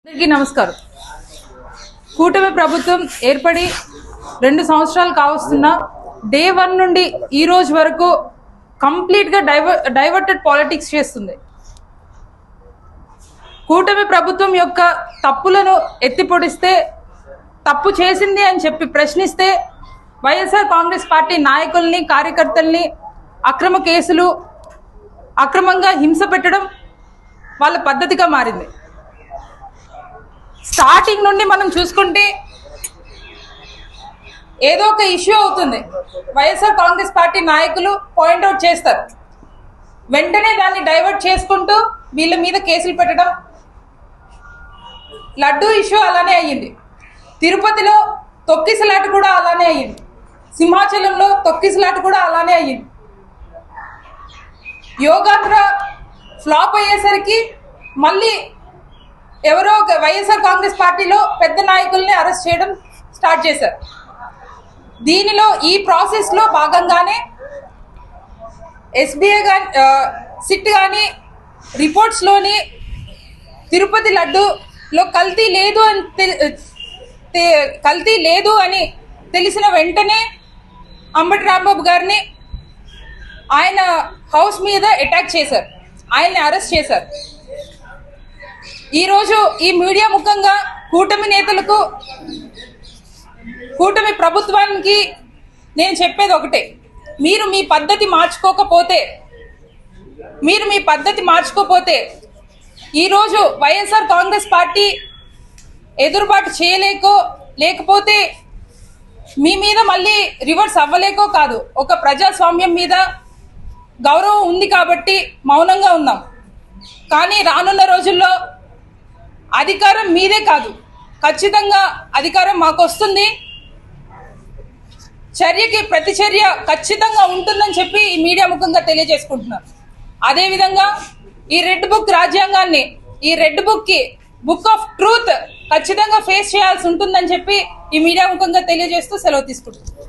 అందరికీ నమస్కారం. కూటమి ప్రభుత్వం ఏర్పడి 2 సంవత్సరాలు కావస్తున్నా డే 1 నుండి ఈ రోజు వరకు కంప్లీట్ గా డైవర్టెడ్ పాలిటిక్స్ చేస్తుంది. కూటమి ప్రభుత్వం యొక్క తప్పులను ఎత్తిపొడిస్తే, తప్పు చేసింది అని చెప్పి ప్రశ్నిస్తే వైఎస్ఆర్ కాంగ్రెస్ పార్టీ నాయకుల్ని, కార్యకర్తల్ని అక్రమ కేసులు, అక్రమంగా హింస పెట్టడం వాళ్ళ పద్ధతిగా మారింది. స్టార్టింగ్ నుండి మనం చూసుకుంటే ఏదో ఒక ఇష్యూ అవుతుంది, వైఎస్ఆర్ కాంగ్రెస్ పార్టీ నాయకులు పాయింట్అవుట్ చేస్తారు, వెంటనే దాన్ని డైవర్ట్ చేసుకుంటూ వీళ్ళ మీద కేసులు పెట్టడం. లడ్డూ ఇష్యూ అలానే అయ్యింది, తిరుపతిలో తొక్కిసలాట కూడా అలానే అయ్యింది, సింహాచలంలో తొక్కిసలాట కూడా అలానే అయ్యింది. యోగాంధ్ర ఫ్లాప్ అయ్యేసరికి మళ్ళీ ఎవరో వైఎస్ఆర్ కాంగ్రెస్ పార్టీలో పెద్ద నాయకుల్ని అరెస్ట్ చేయడం స్టార్ట్ చేశారు. దీనిలో ఈ ప్రాసెస్ లో భాగంగానే ఎస్బీఐ కానీ, సిట్ కానీ రిపోర్ట్స్ లోని తిరుపతి లడ్డూలో కల్తీ లేదు అని తెలిసిన వెంటనే అంబటి రాంబాబు గారిని ఆయన హౌస్ మీద అటాక్ చేశారు, ఆయన్ని అరెస్ట్ చేశారు. ఈరోజు ఈ మీడియా ముఖంగా కూటమి నేతలకు, కూటమి ప్రభుత్వానికి నేను చెప్పేది ఒకటే, మీరు మీ పద్ధతి మార్చుకోపోతే ఈరోజు వైఎస్ఆర్ కాంగ్రెస్ పార్టీ ఎదురుబాటు లేకపోతే మీ మీద మళ్ళీ రివర్స్ అవ్వలేకో కాదు, ఒక ప్రజాస్వామ్యం మీద గౌరవం ఉంది కాబట్టి మౌనంగా ఉన్నాం. కానీ రానున్న రోజుల్లో అధికారం మీదే కాదు, ఖచ్చితంగా అధికారం మాకు వస్తుంది, చర్యకి ప్రతిచర్య ఖచ్చితంగా ఉంటుందని చెప్పి ఈ మీడియా ముఖంగా తెలియజేసుకుంటున్నాను. అదేవిధంగా ఈ రెడ్ బుక్ రాజ్యాంగాన్ని, ఈ రెడ్ బుక్ ఆఫ్ ట్రూత్ ఖచ్చితంగా ఫేస్ చేయాల్సి ఉంటుందని చెప్పి ఈ మీడియా ముఖంగా తెలియజేస్తూ సెలవు తీసుకుంటున్నాను.